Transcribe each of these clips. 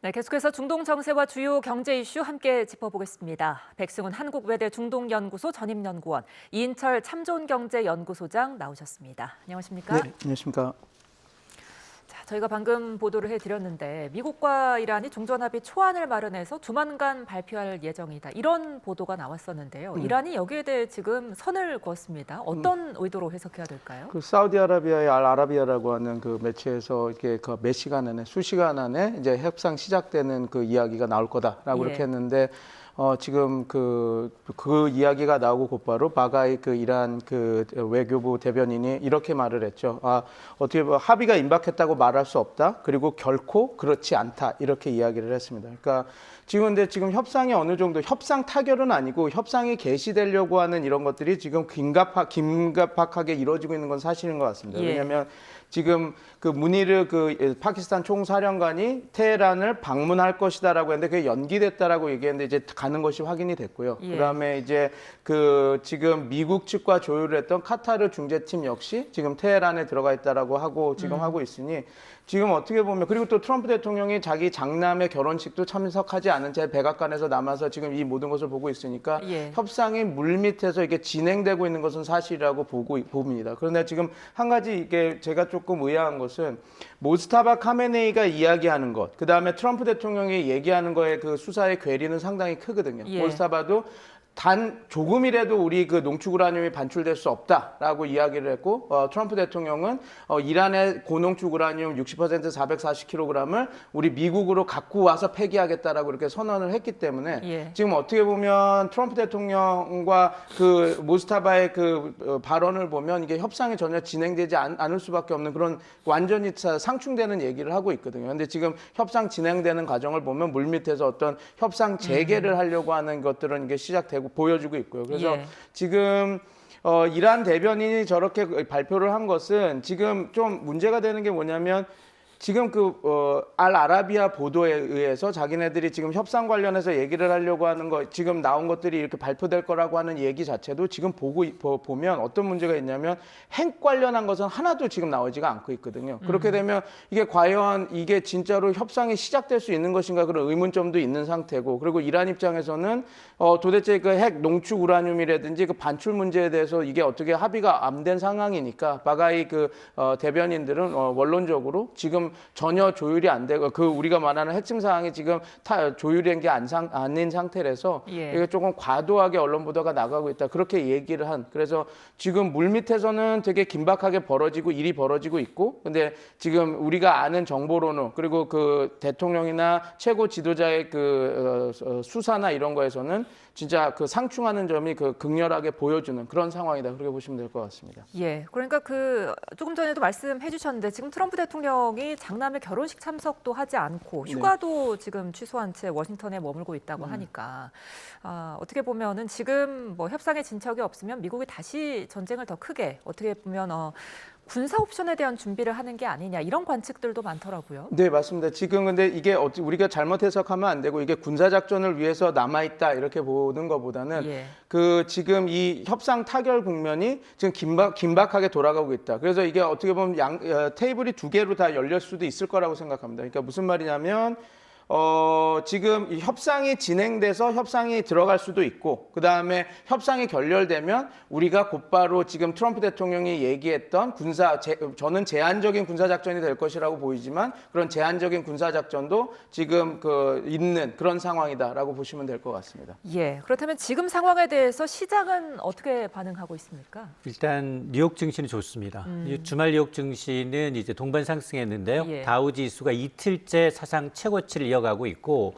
네, 계속해서 중동 정세와 주요 경제 이슈 함께 짚어보겠습니다. 백승훈 한국외대 중동연구소 전임연구원, 이인철 참존경제연구소장 나오셨습니다. 안녕하십니까? 네, 안녕하십니까. 자, 저희가 방금 보도를 해드렸는데 미국과 이란이 종전합의 초안을 마련해서 조만간 발표할 예정이다. 이런 보도가 나왔었는데요. 이란이 여기에 대해 지금 선을 그었습니다. 어떤 의도로 해석해야 될까요? 그 사우디아라비아의 알아라비아라고 하는 그 매체에서 이렇게 그 몇 시간 안에 수시간 안에 이제 협상 시작되는 그 이야기가 나올 거다라고 예. 이렇게 했는데 지금 그 이야기가 나오고 곧바로 바가이 그 이란 그 외교부 대변인이 이렇게 말을 했죠. 어떻게 보면 합의가 임박했다고 말할 수 없다. 그리고 결코 그렇지 않다. 이렇게 이야기를 했습니다. 그러니까 근데 지금 협상이 어느 정도 협상 타결은 아니고 협상이 개시되려고 하는 이런 것들이 지금 긴급하게 이루어지고 있는 건 사실인 것 같습니다. 예. 왜냐하면 지금 그 무니르 그 파키스탄 총사령관이 테헤란을 방문할 것이다라고 했는데 그게 연기됐다라고 얘기했는데 이제 가는 것이 확인이 됐고요. 예. 그다음에 이제 그 지금 미국 측과 조율을 했던 카타르 중재팀 역시 지금 테헤란에 들어가 있다라고 하고 지금 하고 있으니 지금 어떻게 보면 그리고 또 트럼프 대통령이 자기 장남의 결혼식도 참석하지 않은 채 백악관에서 남아서 지금 이 모든 것을 보고 있으니까 예. 협상이 물밑에서 이게 진행되고 있는 것은 사실이라고 봅니다. 그런데 지금 한 가지 이게 제가 조금 의아한 것은 모스타바 카메네이가 이야기하는 것, 그 다음에 트럼프 대통령이 얘기하는 거에 그 수사의 괴리는 상당히 크거든요. 예. 모스타바도 단 조금이라도 우리 그 농축 우라늄이 반출될 수 없다라고 이야기를 했고 트럼프 대통령은 이란의 고농축 우라늄 60% 440kg을 우리 미국으로 갖고 와서 폐기하겠다라고 이렇게 선언을 했기 때문에 예. 지금 어떻게 보면 트럼프 대통령과 그 모스타바의 그 발언을 보면 이게 협상이 전혀 진행되지 않을 수밖에 없는 그런 완전히 상충되는 얘기를 하고 있거든요. 근데 지금 협상 진행되는 과정을 보면 물밑에서 어떤 협상 재개를 하려고 하는 것들은 이게 시작되고 보여주고 있고요. 그래서 예. 지금 이란 대변인이 저렇게 발표를 한 것은 지금 좀 문제가 되는 게 뭐냐면 지금 알 아라비아 보도에 의해서 자기네들이 지금 협상 관련해서 얘기를 하려고 하는 거 지금 나온 것들이 이렇게 발표될 거라고 하는 얘기 자체도 지금 보면 어떤 문제가 있냐면 핵 관련한 것은 하나도 지금 나오지가 않고 있거든요. 그렇게 되면 이게 과연 이게 진짜로 협상이 시작될 수 있는 것인가 그런 의문점도 있는 상태고 그리고 이란 입장에서는 도대체 그 핵 농축 우라늄이라든지 그 반출 문제에 대해서 이게 어떻게 합의가 안 된 상황이니까 바가이 대변인들은 원론적으로 지금 전혀 조율이 안 되고 우리가 말하는 핵심 사항이 지금 조율된 게 아닌 상태라서 예. 이게 조금 과도하게 언론 보도가 나가고 있다 그렇게 얘기를 그래서 지금 물밑에서는 되게 긴박하게 일이 벌어지고 있고 근데 지금 우리가 아는 정보로는 그리고 그 대통령이나 최고 지도자의 수사나 이런 거에서는 진짜 그 상충하는 점이 극렬하게 보여주는 그런 상황이다 그렇게 보시면 될 것 같습니다. 예, 그러니까 조금 전에도 말씀해 주셨는데 지금 트럼프 대통령이 장남의 결혼식 참석도 하지 않고 휴가도 지금 취소한 채 워싱턴에 머물고 있다고 하니까 어떻게 보면은 지금 뭐 협상에 진척이 없으면 미국이 다시 전쟁을 더 크게 어떻게 보면 군사 옵션에 대한 준비를 하는 게 아니냐 이런 관측들도 많더라고요. 네, 맞습니다. 지금 근데 이게 우리가 잘못 해석하면 안 되고 이게 군사 작전을 위해서 남아 있다 이렇게 보는 것보다는 예. 지금 이 협상 타결 국면이 지금 긴박하게 돌아가고 있다. 그래서 이게 어떻게 보면 테이블이 두 개로 다 열릴 수도 있을 거라고 생각합니다. 그러니까 무슨 말이냐면 지금 이 협상이 진행돼서 협상이 들어갈 수도 있고 그다음에 협상이 결렬되면 우리가 곧바로 지금 트럼프 대통령이 얘기했던 저는 제한적인 군사작전이 될 것이라고 보이지만 그런 제한적인 군사작전도 지금 있는 그런 상황이다라고 보시면 될 것 같습니다. 예, 그렇다면 지금 상황에 대해서 시장은 어떻게 반응하고 있습니까? 일단 뉴욕 증시는 좋습니다. 주말 뉴욕 증시는 이제 동반 상승했는데요. 예. 다우 지수가 이틀째 사상 최고치를 이어가고 있고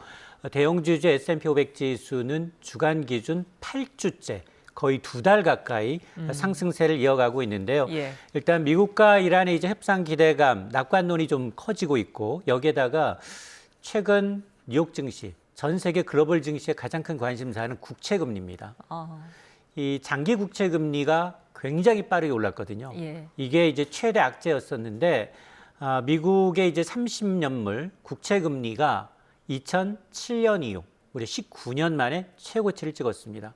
대형주주 S&P 500 지수는 주간 기준 8주째 거의 2달 가까이 상승세를 이어가고 있는데요. 예. 일단 미국과 이란의 이제 협상 기대감, 낙관론이 좀 커지고 있고 여기에다가 최근 뉴욕 증시, 전 세계 글로벌 증시의 가장 큰 관심사는 국채금리입니다. 이 장기 국채금리가 굉장히 빠르게 올랐거든요. 예. 이게 이제 최대 악재였었는데 미국의 이제 30년물 국채금리가 2007년 이후 무려 19년 만에 최고치를 찍었습니다.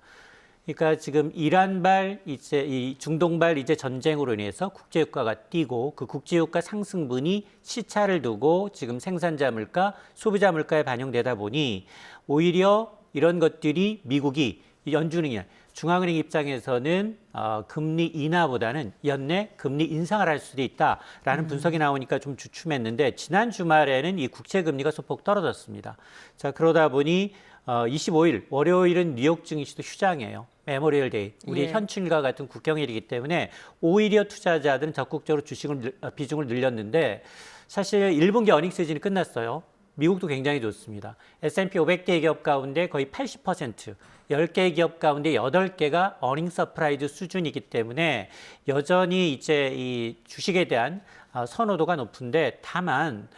그러니까 지금 이란발 이제 이 중동발 이제 전쟁으로 인해서 국제유가가 뛰고 그 국제유가 상승분이 시차를 두고 지금 생산자 물가, 소비자 물가에 반영되다 보니 오히려 이런 것들이 미국이 연준은행, 중앙은행 입장에서는 금리 인하보다는 연내 금리 인상을 할 수도 있다라는 분석이 나오니까 좀 주춤했는데 지난 주말에는 이 국채 금리가 소폭 떨어졌습니다. 자, 그러다 보니 25일 월요일은 뉴욕 증시도 휴장이에요. 메모리얼 데이. 우리 예. 현충일과 같은 국경일이기 때문에 오히려 투자자들은 적극적으로 비중을 늘렸는데 사실 1분기 어닝 시즌이 끝났어요. 미국도 굉장히 좋습니다. S&P 500개 기업 가운데 거의 80%, 10개 기업 가운데 8개가 어닝 서프라이즈 수준이기 때문에 여전히 이제 이 주식에 대한 선호도가 높은데 다만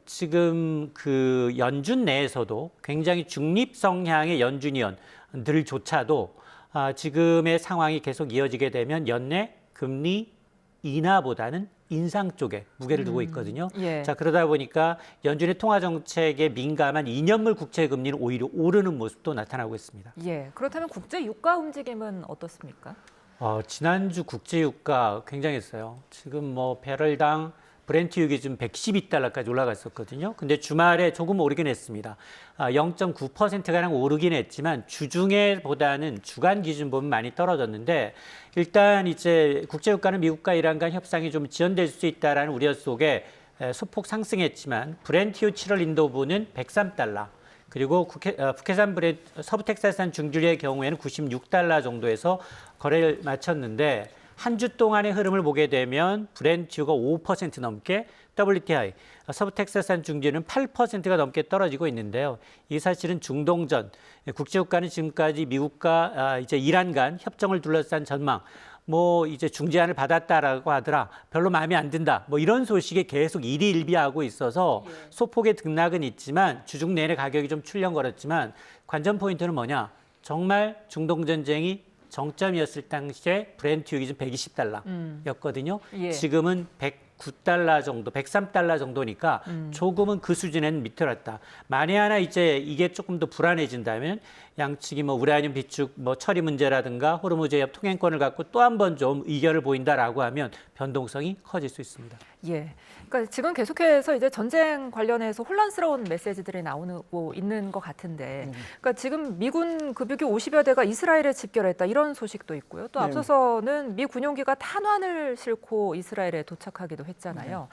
지금 그 연준 내에서도 굉장히 중립 성향의 연준위원들조차도 지금의 상황이 계속 이어지게 되면 연내 금리 인하보다는 인상 쪽에 무게를 두고 있거든요. 예. 자, 그러다 보니까 연준의 통화 정책에 민감한 2년물 국채 금리는 오히려 오르는 모습도 나타나고 있습니다. 예. 그렇다면 국제 유가 움직임은 어떻습니까? 지난주 국제 유가 굉장했어요. 지금 뭐 배럴당 브렌트유가 지금 112달러까지 올라갔었거든요. 근데 주말에 조금 오르긴 했습니다. 0.9%가량 오르긴 했지만 주중에보다는 주간 기준 보면 많이 떨어졌는데 일단 이제 국제유가는 미국과 이란 간 협상이 좀 지연될 수 있다라는 우려 속에 소폭 상승했지만 브렌트유 7월 인도분은 103달러. 그리고 북해산 서부 텍사스산 중주리의 경우에는 96달러 정도에서 거래를 마쳤는데 한 주 동안의 흐름을 보게 되면 브렌트유가 5% 넘게, WTI, 서부 텍사스산 중주는 8%가 넘게 떨어지고 있는데요. 이 사실은 중동전, 국제유가는 지금까지 미국과 이제 이란 간 협정을 둘러싼 전망, 뭐 이제 중재안을 받았다라고 하더라, 별로 마음에 안 든다, 뭐 이런 소식에 계속 일희일비하고 있어서 소폭의 등락은 있지만 주중 내내 가격이 좀 출렁거렸지만 관전 포인트는 뭐냐? 정말 중동 전쟁이 정점이었을 당시에 브렌트유가 지금 120달러였거든요. 예. 지금은 109달러 정도, 103달러 정도니까 조금은 그 수준에는 밑들었다. 만에 하나 이제 이게 조금 더 불안해진다면 양측이 뭐 우라늄 비축, 뭐 처리 문제라든가 호르무즈 해협 통행권을 갖고 또 한 번 좀 의결을 보인다라고 하면 변동성이 커질 수 있습니다. 예. 그러니까 지금 계속해서 이제 전쟁 관련해서 혼란스러운 메시지들이 나오고 있는 것 같은데, 그러니까 지금 미군 급유기 50여 대가 이스라엘에 집결했다 이런 소식도 있고요. 또 네. 앞서서는 미 군용기가 탄환을 싣고 이스라엘에 도착하기도 했잖아요.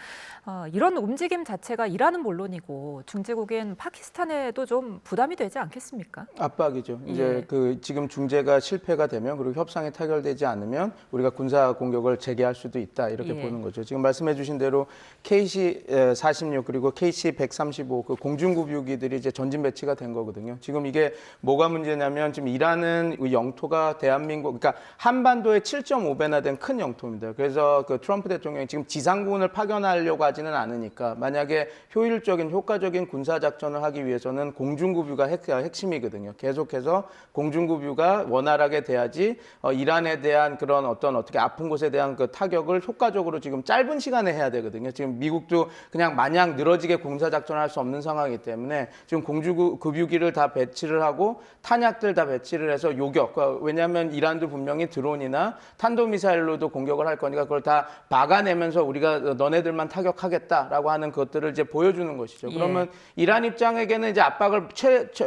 이런 움직임 자체가 이란은 물론이고 중재국인 파키스탄에도 좀 부담이 되지 않겠습니까? 압박이죠. 이제 예. 그 지금 중재가 실패가 되면 그리고 협상이 타결되지 않으면 우리가 군사 공격을 재개할 수도 있다 이렇게 예. 보는 거죠. 지금 말씀해주신 대로 KC-46 그리고 KC-135 그 공중급유기들이 이제 전진 배치가 된 거거든요. 지금 이게 뭐가 문제냐면 지금 이란은 영토가 대한민국, 그러니까 한반도의 7.5배나 된 큰 영토입니다. 그래서 그 트럼프 대통령이 지금 지상군을 파견하려고 하지는 않으니까 만약에 효율적인 효과적인 군사 작전을 하기 위해서는 공중급유가 핵심이거든요. 계속해서 공중급유가 원활하게 돼야지 이란에 대한 그런 어떻게 아픈 곳에 대한 그 타격을 효과적으로 지금 짧은 시간에 해야 되거든요. 지금 미국도 그냥 마냥 늘어지게 군사 작전을 할 수 없는 상황이기 때문에 지금 공중급유기를 다 배치를 하고 탄약들 다 배치를 해서 요격. 왜냐하면 이란도 분명히 드론이나 탄도미사일로도 공격을 할 거니까 그걸 다 박아내면서 우리가 너네들만 타격하겠다라고 하는 것들을 이제 보여주는 것이죠. 그러면 이란 입장에게는 이제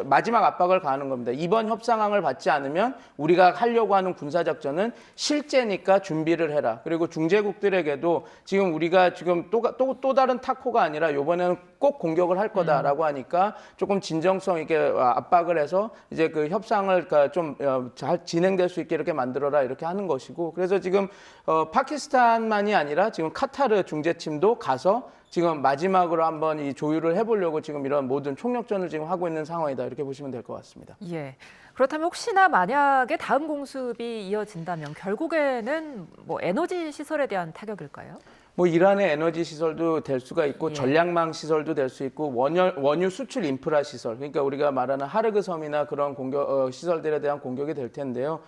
마지막 압박을 가하는 겁니다. 이번 협상안을 받지 않으면 우리가 하려고 하는 군사 작전은 실제니까 준비를 해라. 그리고 중재국들에게도 지금 우리가 지금 또 다른 타코가 아니라 이번에는 꼭 공격을 할 거다라고 하니까 조금 진정성 있게 압박을 해서 이제 그 협상을 좀 잘 진행될 수 있게 이렇게 만들어라 이렇게 하는 것이고, 그래서 지금 파키스탄만이 아니라 지금 카타르 중재팀도 가서 지금 마지막으로 한번 이 조율을 해보려고 지금 이런 모든 총력전을 지금 하고 있는 상황이다 이렇게 보시면 될 것 같습니다. 예. 그렇다면 혹시나 만약에 다음 공습이 이어진다면 결국에는 뭐 에너지 시설에 대한 타격일까요? 뭐 이란의 에너지 시설도 될 수가 있고 전략망 시설도 될 수 있고 원유 수출 인프라 시설, 그러니까 우리가 말하는 하르그 섬이나 그런 시설들에 대한 공격이 될 텐데요.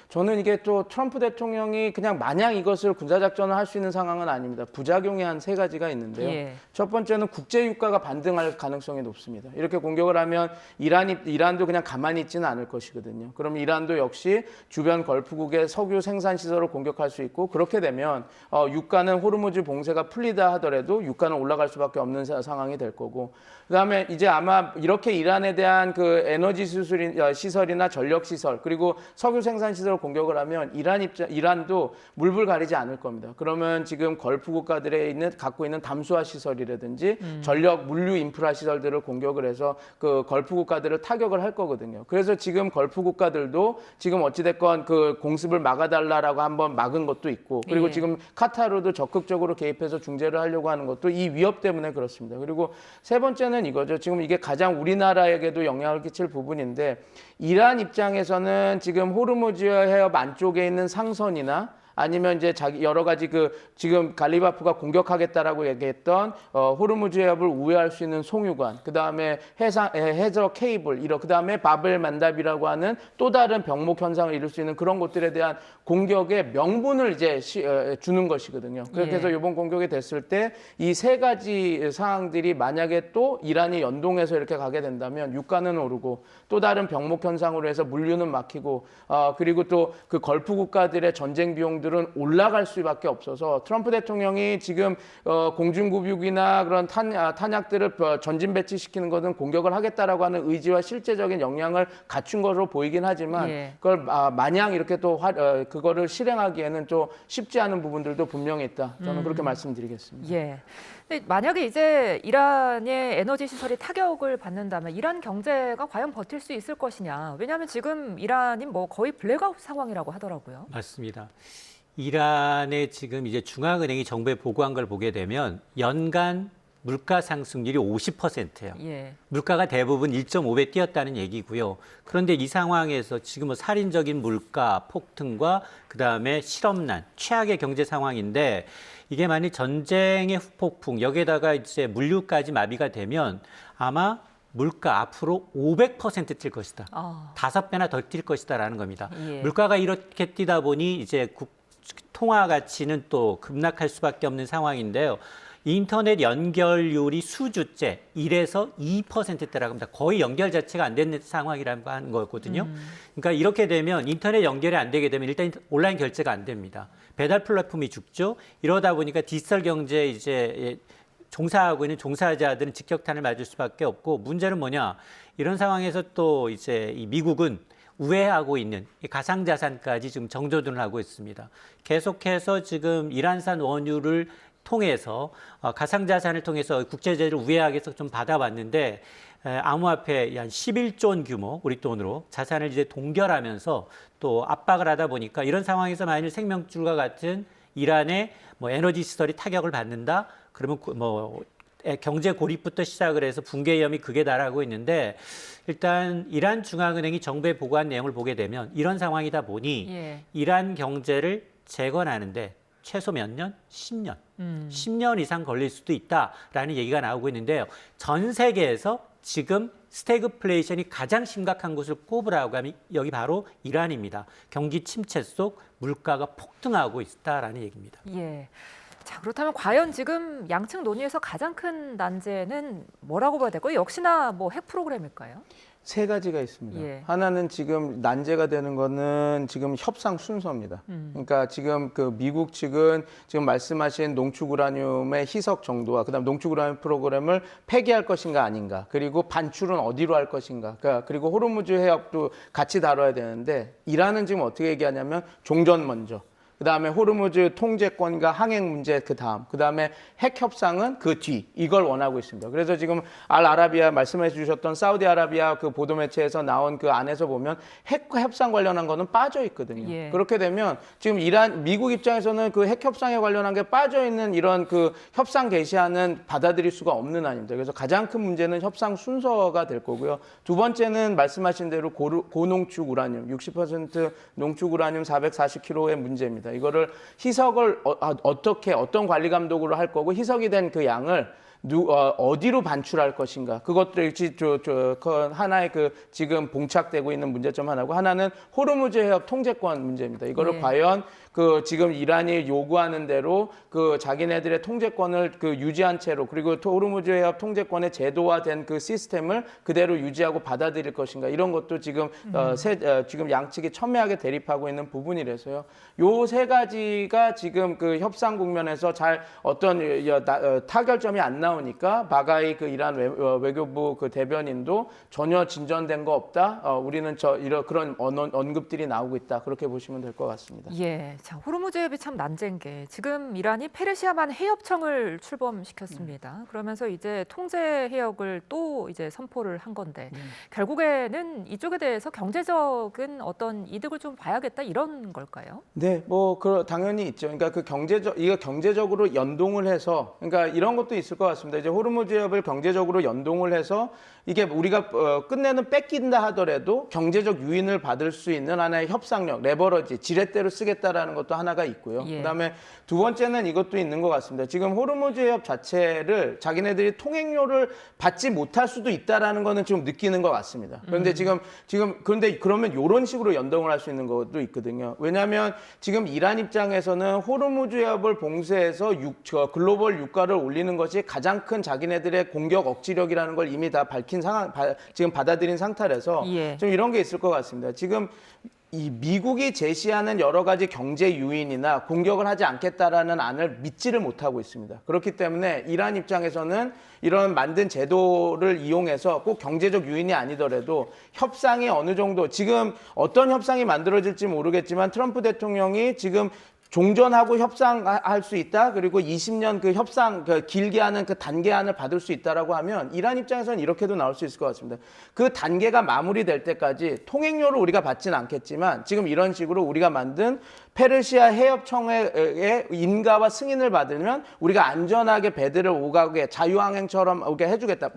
저는 이게 또 트럼프 대통령이 그냥 마냥 이것을 군사작전을 할 수 있는 상황은 아닙니다. 부작용이 한 3가지가 있는데요. 예. 첫 번째는 국제 유가가 반등할 가능성이 높습니다. 이렇게 공격을 하면 이란도 그냥 가만히 있지는 않을 것이거든요. 그럼 이란도 역시 주변 걸프국의 석유 생산 시설을 공격할 수 있고, 그렇게 되면 유가는 호르무즈 봉쇄가 풀리다 하더라도 유가는 올라갈 수밖에 없는 상황이 될 거고, 그다음에 이제 아마 이렇게 이란에 대한 그 에너지 시설이나 전력 시설, 그리고 석유 생산 시설을 공격을 하면 이란도 물불 가리지 않을 겁니다. 그러면 지금 걸프 국가들에 갖고 있는 담수화 시설이라든지 전력 물류 인프라 시설들을 공격을 해서 그 걸프 국가들을 타격을 할 거거든요. 그래서 지금 걸프 국가들도 지금 어찌됐건 그 공습을 막아달라라고 한번 막은 것도 있고, 그리고 예. 지금 카타르도 적극적으로 개입해서 중재를 하려고 하는 것도 이 위협 때문에 그렇습니다. 그리고 세 번째는 이거죠. 지금 이게 가장 우리나라에게도 영향을 끼칠 부분인데, 이란 입장에서는 지금 호르무즈 해협 안쪽에 있는 상선이나 아니면 이제 여러 가지 지금 갈리바프가 공격하겠다라고 얘기했던 호르무즈 해협을 우회할 수 있는 송유관, 그 다음에 해저 케이블, 그 다음에 바벨 만답이라고 하는 또 다른 병목 현상을 이룰 수 있는 그런 곳들에 대한 공격의 명분을 이제 주는 것이거든요. 그렇게 해서 이번 공격이 됐을 때 이 3가지 사항들이 만약에 또 이란이 연동해서 이렇게 가게 된다면 유가는 오르고, 또 다른 병목 현상으로 해서 물류는 막히고, 그리고 또 그 걸프 국가들의 전쟁 비용들은 올라갈 수밖에 없어서, 트럼프 대통령이 지금 공중구비국이나 그런 탄약들을 전진 배치시키는 것은 공격을 하겠다라고 하는 의지와 실제적인 역량을 갖춘 것으로 보이긴 하지만, 예. 그걸 마냥 이렇게 또 그거를 실행하기에는 또 쉽지 않은 부분들도 분명히 있다. 저는 그렇게 말씀드리겠습니다. 예. 근데 만약에 이제 이란의 에너지 시설이 타격을 받는다면 이란 경제가 과연 버틸 수 있을 것이냐? 왜냐하면 지금 이란이 뭐 거의 블랙아웃 상황이라고 하더라고요. 맞습니다. 이란의 지금 이제 중앙은행이 정부에 보고한 걸 보게 되면 연간 물가 상승률이 50%예요. 예. 물가가 대부분 1.5배 뛰었다는 얘기고요. 그런데 이 상황에서 지금 뭐 살인적인 물가 폭등과 그다음에 실업난, 최악의 경제 상황인데, 이게 만약 전쟁의 후폭풍, 여기에다가 이제 물류까지 마비가 되면 아마 물가 앞으로 500% 뛸 것이다. 5배나 더 뛸 것이다라는 겁니다. 예. 물가가 이렇게 뛰다 보니 이제 통화 가치는 또 급락할 수밖에 없는 상황인데요. 인터넷 연결률이 수주째 1에서 2%대라고 합니다. 거의 연결 자체가 안 되는 상황이라고 하는 거거든요. 그러니까 이렇게 되면 인터넷 연결이 안 되게 되면 일단 온라인 결제가 안 됩니다. 배달 플랫폼이 죽죠. 이러다 보니까 디지털 경제에 이제 종사하고 있는 종사자들은 직격탄을 맞을 수밖에 없고, 문제는 뭐냐? 이런 상황에서 또 이제 이 미국은 우회하고 있는 가상자산까지 지금 정조준을 하고 있습니다. 계속해서 지금 이란산 원유를 통해서 가상자산을 통해서 국제제재를 우회하기 위해서 좀 받아봤는데, 암호화폐 한 11조 원 규모 우리 돈으로 자산을 이제 동결하면서 또 압박을 하다 보니까, 이런 상황에서 만일 생명줄과 같은 이란의 뭐 에너지 시설이 타격을 받는다, 그러면 뭐 경제 고립부터 시작을 해서 붕괴 위험이 극에 달하고 있는데, 일단 이란 중앙은행이 정부에 보고한 내용을 보게 되면 이런 상황이다 보니 예. 이란 경제를 재건하는데 최소 몇 년? 10년. 10년 이상 걸릴 수도 있다라는 얘기가 나오고 있는데요. 전 세계에서 지금 스태그플레이션이 가장 심각한 곳을 꼽으라고 하면 여기 바로 이란입니다. 경기 침체 속 물가가 폭등하고 있다라는 얘기입니다. 예. 자, 그렇다면 과연 지금 양측 논의에서 가장 큰 난제는 뭐라고 봐야 될까요? 역시나 뭐 핵 프로그램일까요? 3가지가 있습니다. 예. 하나는 지금 난제가 되는 거는 지금 협상 순서입니다. 그러니까 지금 그 미국 측은 지금 말씀하신 농축 우라늄의 희석 정도와 그다음 농축 우라늄 프로그램을 폐기할 것인가 아닌가, 그리고 반출은 어디로 할 것인가, 그리고 호르무즈 해협도 같이 다뤄야 되는데, 이란은 지금 어떻게 얘기하냐면 종전 먼저, 그다음에 호르무즈 통제권과 항행 문제 그다음에 핵 협상은 그 뒤, 이걸 원하고 있습니다. 그래서 지금 알아라비아 말씀해 주셨던 사우디아라비아 그 보도 매체에서 나온 그 안에서 보면 핵 협상 관련한 거는 빠져 있거든요. 예. 그렇게 되면 지금 미국 입장에서는 그 핵 협상에 관련한 게 빠져 있는 이런 그 협상 개시안은 받아들일 수가 없는 안입니다. 그래서 가장 큰 문제는 협상 순서가 될 거고요. 두 번째는 말씀하신 대로 고농축 우라늄 60% 농축 우라늄 440kg의 문제입니다. 이거를 희석을 어떤 관리 감독으로 할 거고, 희석이 된 그 양을 어디로 반출할 것인가 그것도 그 하나의 그 지금 봉착되고 있는 문제점 하나고 하나는 호르무즈 해협 통제권 문제입니다. 이거를 예. 과연 그 지금 이란이 요구하는 대로 그 자기네들의 통제권을 그 유지한 채로 그리고 호르무즈 해협 통제권의 제도화된 그 시스템을 그대로 유지하고 받아들일 것인가 이런 것도 지금 지금 양측이 첨예하게 대립하고 있는 부분이라서요. 요 세 가지가 지금 그 협상 국면에서 잘 어떤 타결점이 안 나오니까 바가이 그 이란 외교부 그 대변인도 전혀 진전된 거 없다. 우리는 그런 언급들이 나오고 있다. 그렇게 보시면 될 것 같습니다. 예, 자 호르무즈 해협이 참 난제인 게 지금 이란이 페르시아만 해협청을 출범시켰습니다. 그러면서 이제 통제 해역을 또 이제 선포를 한 건데 결국에는 이쪽에 대해서 경제적인 어떤 이득을 좀 봐야겠다 이런 걸까요? 네, 당연히 있죠. 그러니까 이거 경제적으로 연동을 해서, 그러니까 이런 것도 있을 것 같습니다. 이제 호르무즈 해협을 경제적으로 연동을 해서 이게 우리가 끝내는 뺏긴다 하더라도 경제적 유인을 받을 수 있는 하나의 협상력, 레버러지, 지렛대로 쓰겠다라는 것도 하나가 있고요. 예. 그다음에 두 번째는 이것도 있는 것 같습니다. 지금 호르무즈 해협 자체를 자기네들이 통행료를 받지 못할 수도 있다라는 거는 좀 느끼는 것 같습니다. 그런데 그런데 그러면 이런 식으로 연동을 할 수 있는 것도 있거든요. 왜냐하면 지금 이란 입장에서는 호르무즈 해협을 봉쇄해서 글로벌 유가를 올리는 것이 가장 큰 자기네들의 공격 억지력이라는 걸 이미 다 밝힌 지금 받아들인 상태라서 예. 좀 이런 게 있을 것 같습니다. 지금 이 미국이 제시하는 여러 가지 경제 유인이나 공격을 하지 않겠다라는 안을 믿지를 못하고 있습니다. 그렇기 때문에 이란 입장에서는 이런 만든 제도를 이용해서 꼭 경제적 유인이 아니더라도 협상이 어느 정도 지금 어떤 협상이 만들어질지 모르겠지만 트럼프 대통령이 지금 종전하고 협상할 수 있다. 그리고 20년 그 협상 길게 하는 그 단계안을 받을 수 있다라고 하면 이란 입장에서는 이렇게도 나올 수 있을 것 같습니다. 그 단계가 마무리될 때까지 통행료를 우리가 받지는 않겠지만 지금 이런 식으로 우리가 만든 페르시아 해협청의 인가와 승인을 받으면 우리가 안전하게 배들을 오가게 자유항행처럼 오게 해주겠다.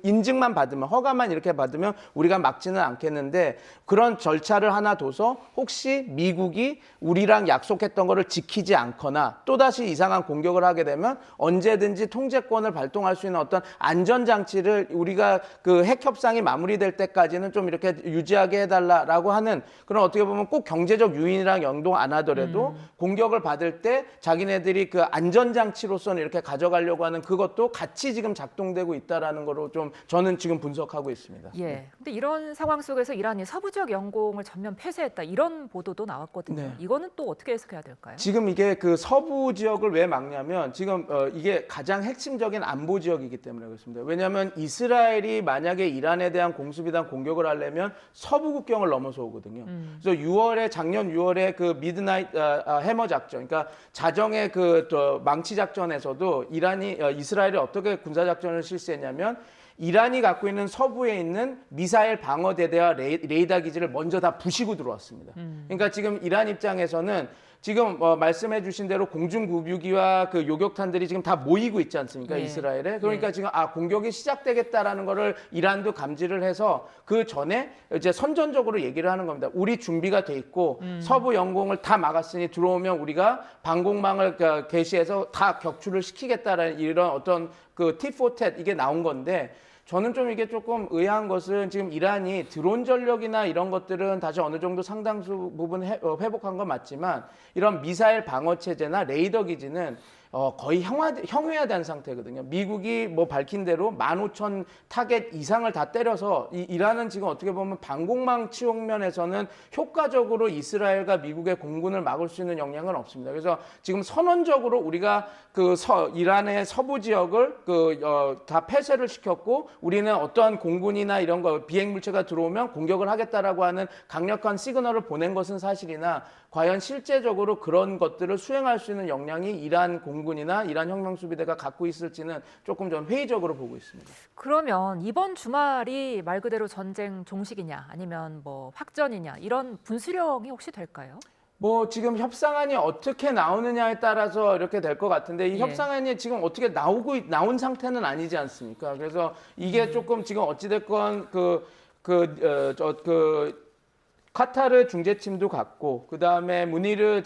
인증만 받으면 허가만 이렇게 받으면 우리가 막지는 않겠는데 그런 절차를 하나 둬서 혹시 미국이 우리랑 약속했던 거를 지키지 않거나 또다시 이상한 공격을 하게 되면 언제든지 통제권을 발동할 수 있는 어떤 안전장치를 우리가 그 핵협상이 마무리될 때까지는 좀 이렇게 유지하게 해달라라고 하는 그런 어떻게 보면 꼭 경제적 유인이랑 연동 안 하더라도 공격을 받을 때 자기네들이 그 안전장치로서는 이렇게 가져가려고 하는 그것도 같이 지금 작동되고 있다라는 거로 좀 저는 지금 분석하고 있습니다. 예. 근데 이런 상황 속에서 이란이 서부 지역 영공을 전면 폐쇄했다 이런 보도도 나왔거든요. 네. 이거는 또 어떻게 해석해야 될까요? 지금 이게 그 서부 지역을 왜 막냐면 지금 이게 가장 핵심적인 안보 지역이기 때문에 그렇습니다. 왜냐하면 이스라엘이 만약에 이란에 대한 공수비단 공격을 하려면 서부 국경을 넘어서 오거든요. 그래서 작년 6월에 그 미드나잇 해머 작전, 그러니까 자정의 그 망치 작전에서도 이스라엘이 어떻게 군사 작전을 실시했냐면 이란이 갖고 있는 서부에 있는 미사일 방어대대와 레이더 기지를 먼저 다 부시고 들어왔습니다. 그러니까 지금 이란 입장에서는 지금 말씀해 주신 대로 공중구뷰기와 그 요격탄들이 지금 다 모이고 있지 않습니까? 예. 이스라엘에. 그러니까 지금 공격이 시작되겠다라는 거를 이란도 감지를 해서 그 전에 이제 선전적으로 얘기를 하는 겁니다. 우리 준비가 돼 있고 서부 영공을 다 막았으니 들어오면 우리가 방공망을 개시해서 다 격추를 시키겠다라는 이런 어떤 그 tit-for-tat 이게 나온 건데 저는 좀 이게 조금 의아한 것은 지금 이란이 드론 전력이나 이런 것들은 다시 어느 정도 상당수 부분 회복한 건 맞지만 이런 미사일 방어 체제나 레이더 기지는 거의 형해화된 상태거든요. 미국이 밝힌 대로 15,000 타겟 이상을 다 때려서 이란은 지금 어떻게 보면 방공망 측면에서는 효과적으로 이스라엘과 미국의 공군을 막을 수 있는 역량은 없습니다. 그래서 지금 선언적으로 우리가 이란의 서부 지역을 다 폐쇄를 시켰고 우리는 어떠한 공군이나 이런 거 비행 물체가 들어오면 공격을 하겠다라고 하는 강력한 시그널을 보낸 것은 사실이나 과연 실제적으로 그런 것들을 수행할 수 있는 역량이 이란 공군이나 이란 혁명수비대가 갖고 있을지는 조금 전 회의적으로 보고 있습니다. 그러면 이번 주말이 말 그대로 전쟁 종식이냐 아니면 확전이냐 이런 분수령이 혹시 될까요? 지금 협상안이 어떻게 나오느냐에 따라서 이렇게 될 것 같은데 이 예. 협상안이 지금 어떻게 나온 상태는 아니지 않습니까? 그래서 이게 조금 지금 어찌됐건 카타르 중재팀도 갔고 그다음에 무니르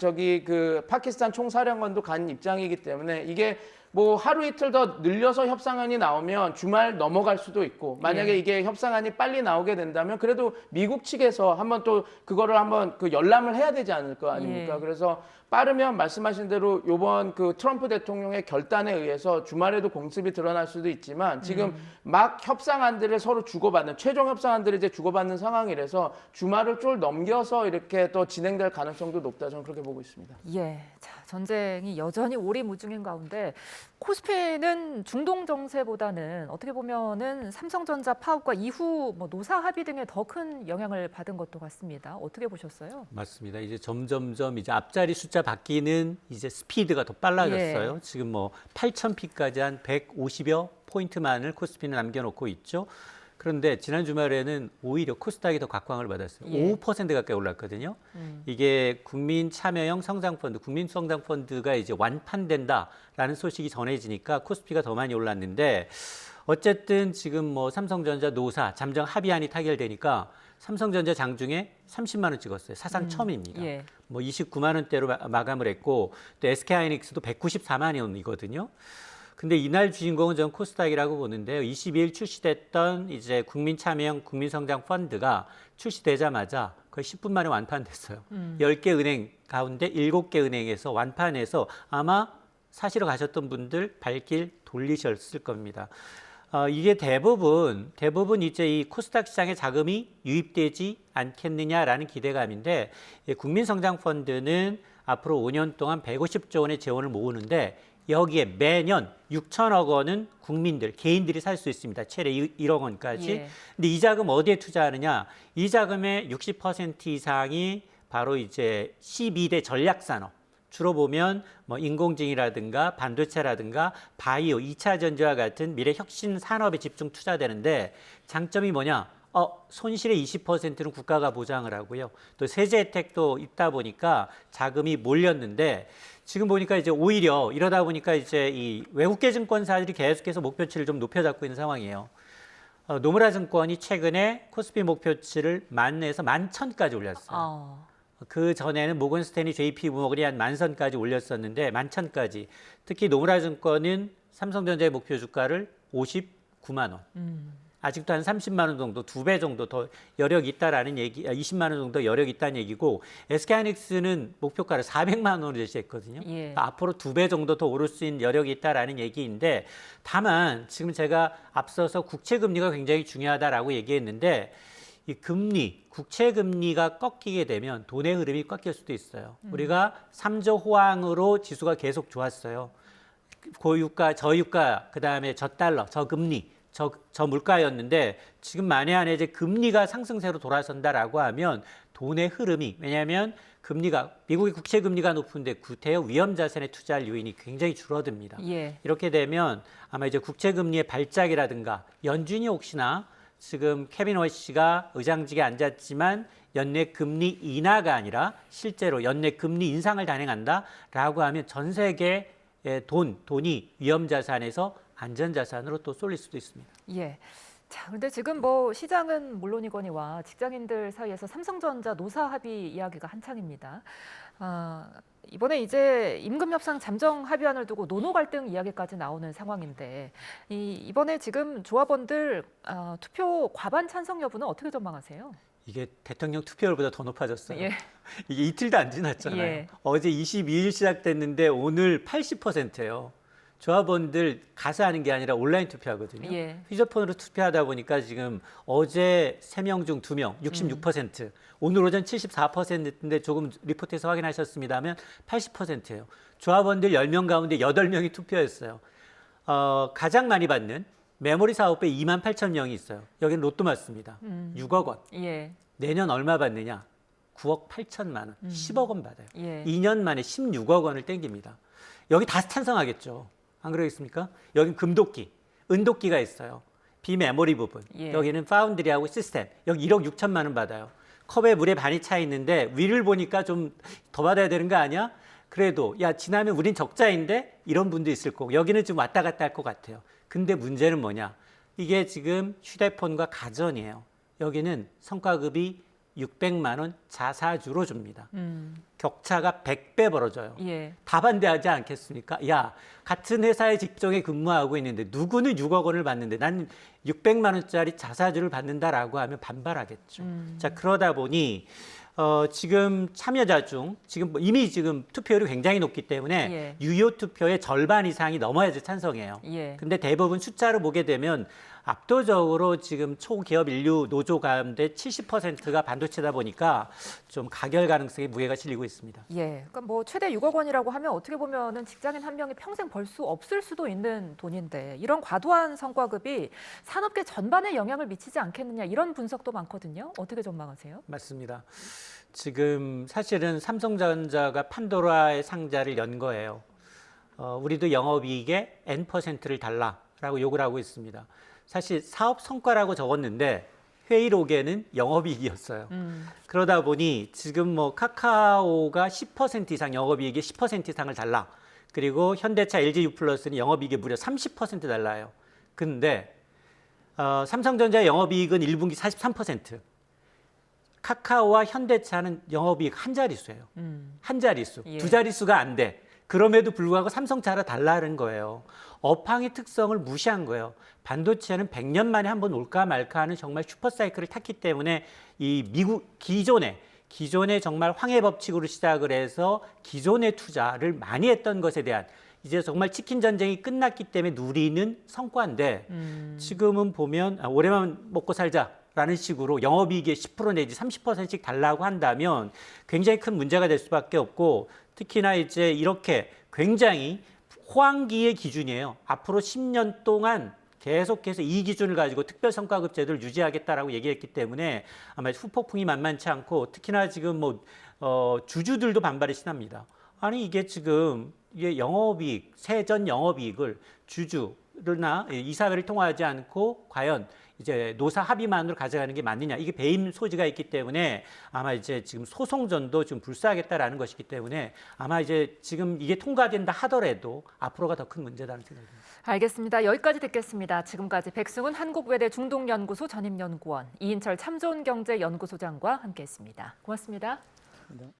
파키스탄 총사령관도 간 입장이기 때문에 이게 뭐 하루 이틀 더 늘려서 협상안이 나오면 주말 넘어갈 수도 있고 만약에 예. 이게 협상안이 빨리 나오게 된다면 그래도 미국 측에서 한번 또 그거를 한번 그 열람을 해야 되지 않을 거 아닙니까? 예. 그래서 빠르면 말씀하신 대로 요번 그 트럼프 대통령의 결단에 의해서 주말에도 공습이 드러날 수도 있지만 지금 막 협상안들을 서로 주고받는 최종 협상안들을 이제 주고받는 상황이라서 주말을 좀 넘겨서 이렇게 또 진행될 가능성도 높다 저는 그렇게 보고 있습니다. 예, 자, 전쟁이 여전히 오리무중인 가운데 코스피는 중동 정세보다는 어떻게 보면은 삼성전자 파업과 이후 뭐 노사 합의 등에 더 큰 영향을 받은 것도 같습니다. 어떻게 보셨어요? 맞습니다. 이제 점점점 이제 앞자리 숫자 바뀌는 이제 스피드가 더 빨라졌어요. 지금 뭐 8,000피까지 한 150여 포인트만을 코스피는 남겨놓고 있죠. 그런데 지난 주말에는 오히려 코스닥이 더 각광을 받았어요. 예. 5% 가까이 올랐거든요. 이게 국민 참여형 성장펀드, 국민 성장펀드가 이제 완판된다라는 소식이 전해지니까 코스피가 더 많이 올랐는데 어쨌든 지금 뭐 삼성전자 노사 잠정 합의안이 타결되니까 삼성전자 장중에 30만 원 찍었어요. 사상 처음입니다. 예. 뭐 29만 원대로 마감을 했고 또 SK하이닉스도 194만 원이거든요. 근데 이날 주인공은 저는 코스닥이라고 보는데요. 22일 출시됐던 이제 국민 참여형 국민성장 펀드가 출시되자마자 거의 10분 만에 완판됐어요. 10개 은행 가운데 7개 은행에서 완판해서 아마 사시러 가셨던 분들 발길 돌리셨을 겁니다. 이게 대부분 이제 이 코스닥 시장에 자금이 유입되지 않겠느냐라는 기대감인데 국민성장펀드는 앞으로 5년 동안 150조 원의 재원을 모으는데 여기에 매년 6천억 원은 국민들, 개인들이 살 수 있습니다. 최대 1억 원까지. 예. 근데 이 자금 어디에 투자하느냐? 이 자금의 60% 이상이 바로 이제 12대 전략산업. 주로 보면 뭐 인공지능이라든가 반도체라든가 바이오, 2차 전지와 같은 미래 혁신 산업에 집중 투자되는데 장점이 뭐냐? 손실의 20%는 국가가 보장을 하고요. 또 세제 혜택도 있다 보니까 자금이 몰렸는데 지금 보니까 이제 오히려 이러다 보니까 이제 이 외국계 증권사들이 계속해서 목표치를 좀 높여잡고 있는 상황이에요. 노무라 증권이 최근에 코스피 목표치를 10,000에서 11,000까지 올렸어요. 그 전에는 모건 스탠리, JP 모건이 한 10,000까지 올렸었는데 11,000까지. 특히 노무라 증권은 삼성전자의 목표 주가를 59만 원. 아직도 한 30만 원 정도, 2배 정도 더 여력이 있다라는 얘기, 20만 원 정도 여력이 있다는 얘기고 SK하이닉스는 목표가를 400만 원으로 제시했거든요. 예. 그러니까 앞으로 2배 정도 더 오를 수 있는 여력이 있다라는 얘기인데 다만 지금 제가 앞서서 국채 금리가 굉장히 중요하다라고 얘기했는데 이 금리, 국채 금리가 꺾이게 되면 돈의 흐름이 꺾일 수도 있어요. 우리가 3조 호황으로 지수가 계속 좋았어요. 고유가, 저유가, 그다음에 저달러, 저금리, 저 물가였는데 지금 만에 안에 이제 금리가 상승세로 돌아선다라고 하면 돈의 흐름이 왜냐하면 금리가 미국의 국채 금리가 높은데 구태여 위험 자산에 투자할 요인이 굉장히 줄어듭니다. 예. 이렇게 되면 아마 이제 국채 금리의 발작이라든가 연준이 혹시나 지금 케빈 워시가 의장직에 앉았지만 연내 금리 인하가 아니라 실제로 연내 금리 인상을 단행한다라고 하면 전 세계의 돈이 위험 자산에서 안전자산으로 또 쏠릴 수도 있습니다. 예. 자, 그런데 지금 뭐 시장은 물론이거니와 직장인들 사이에서 삼성전자 노사 합의 이야기가 한창입니다. 이번에 이제 임금 협상 잠정 합의안을 두고 노노 갈등 이야기까지 나오는 상황인데 이번에 지금 조합원들 투표 과반 찬성 여부는 어떻게 전망하세요? 이게 대통령 투표율보다 더 높아졌어요. 예. 이게 이틀도 안 지났잖아요. 예. 어제 22일 시작됐는데 오늘 80%예요. 조합원들 가서 하는 게 아니라 온라인 투표하거든요. 예. 휴대폰으로 투표하다 보니까 지금 어제 3명 중 2명, 66%, 오늘 오전 74%인데 조금 리포트에서 확인하셨습니다면 80%예요. 조합원들 10명 가운데 8명이 투표했어요. 가장 많이 받는 메모리 사업에 28,000명이 있어요. 여기는 로또 맞습니다. 6억 원. 예. 내년 얼마 받느냐? 9억 8천만 원, 10억 원 받아요. 예. 2년 만에 16억 원을 땡깁니다. 여기 다 찬성하겠죠. 안 그러겠습니까? 여긴 금도끼, 은도끼가 있어요. 비메모리 부분. 예. 여기는 파운드리하고 시스템. 여기 1억 6천만 원 받아요. 컵에 물에 반이 차 있는데 위를 보니까 좀 더 받아야 되는 거 아니야? 그래도 야 지나면 우린 적자인데 이런 분도 있을 거고 여기는 좀 왔다 갔다 할 것 같아요. 근데 문제는 뭐냐? 이게 지금 휴대폰과 가전이에요. 여기는 성과급이 600만 원 자사주로 줍니다. 격차가 100배 벌어져요. 예. 다 반대하지 않겠습니까? 야, 같은 회사의 직종에 근무하고 있는데 누구는 6억 원을 받는데 난 600만 원짜리 자사주를 받는다라고 하면 반발하겠죠. 자, 그러다 보니 지금 참여자 중 지금 이미 지금 투표율이 굉장히 높기 때문에 예. 유효 투표의 절반 이상이 넘어야지 찬성해요. 예. 근데 대부분 숫자를 보게 되면 압도적으로 지금 초기업 인류 노조 가운데 70%가 반도체다 보니까 좀 가결 가능성에 무게가 실리고 있습니다. 예. 그러니까 뭐 최대 6억 원이라고 하면 어떻게 보면은 직장인 한 명이 평생 벌 수 없을 수도 있는 돈인데 이런 과도한 성과급이 산업계 전반에 영향을 미치지 않겠느냐 이런 분석도 많거든요. 어떻게 전망하세요? 맞습니다. 지금 사실은 삼성전자가 판도라의 상자를 연 거예요. 우리도 영업이익의 N%를 달라라고 요구를 하고 있습니다. 사실 사업 성과라고 적었는데 회의록에는 영업이익이었어요. 그러다 보니 지금 뭐 카카오가 10% 이상 영업이익의 10% 이상을 달라. 그리고 현대차, LG유플러스는 영업이익이 무려 30% 달라요. 근데 삼성전자의 영업이익은 1분기 43%. 카카오와 현대차는 영업이익 한 자릿수예요. 한 자릿수. 예. 두 자릿수가 안 돼. 그럼에도 불구하고 삼성차라 달라는 거예요. 업황의 특성을 무시한 거예요. 반도체는 100년 만에 한 번 올까 말까 하는 정말 슈퍼사이클을 탔기 때문에 이 미국 기존의 정말 황해 법칙으로 시작을 해서 기존의 투자를 많이 했던 것에 대한 이제 정말 치킨 전쟁이 끝났기 때문에 누리는 성과인데 지금은 보면 올해만 먹고 살자라는 식으로 영업이익의 10% 내지 30%씩 달라고 한다면 굉장히 큰 문제가 될 수밖에 없고 특히나 이제 이렇게 굉장히 호황기의 기준이에요. 앞으로 10년 동안 계속해서 이 기준을 가지고 특별성과급 제도를 유지하겠다라고 얘기했기 때문에 아마 후폭풍이 만만치 않고 특히나 지금 주주들도 반발이 심합니다. 아니 이게 지금 이게 영업이익, 세전 영업이익을 주주나 이사회를 통하지 않고 과연 이제 노사 합의만으로 가져가는 게 맞느냐 이게 배임 소지가 있기 때문에 아마 이제 지금 소송전도 지금 불사하겠다라는 것이기 때문에 아마 이제 지금 이게 통과된다 하더라도 앞으로가 더 큰 문제다는 생각입니다. 알겠습니다. 여기까지 듣겠습니다. 지금까지 백승훈 한국외대 중동연구소 전임연구원, 이인철 참좋은경제연구소장과 함께했습니다. 고맙습니다.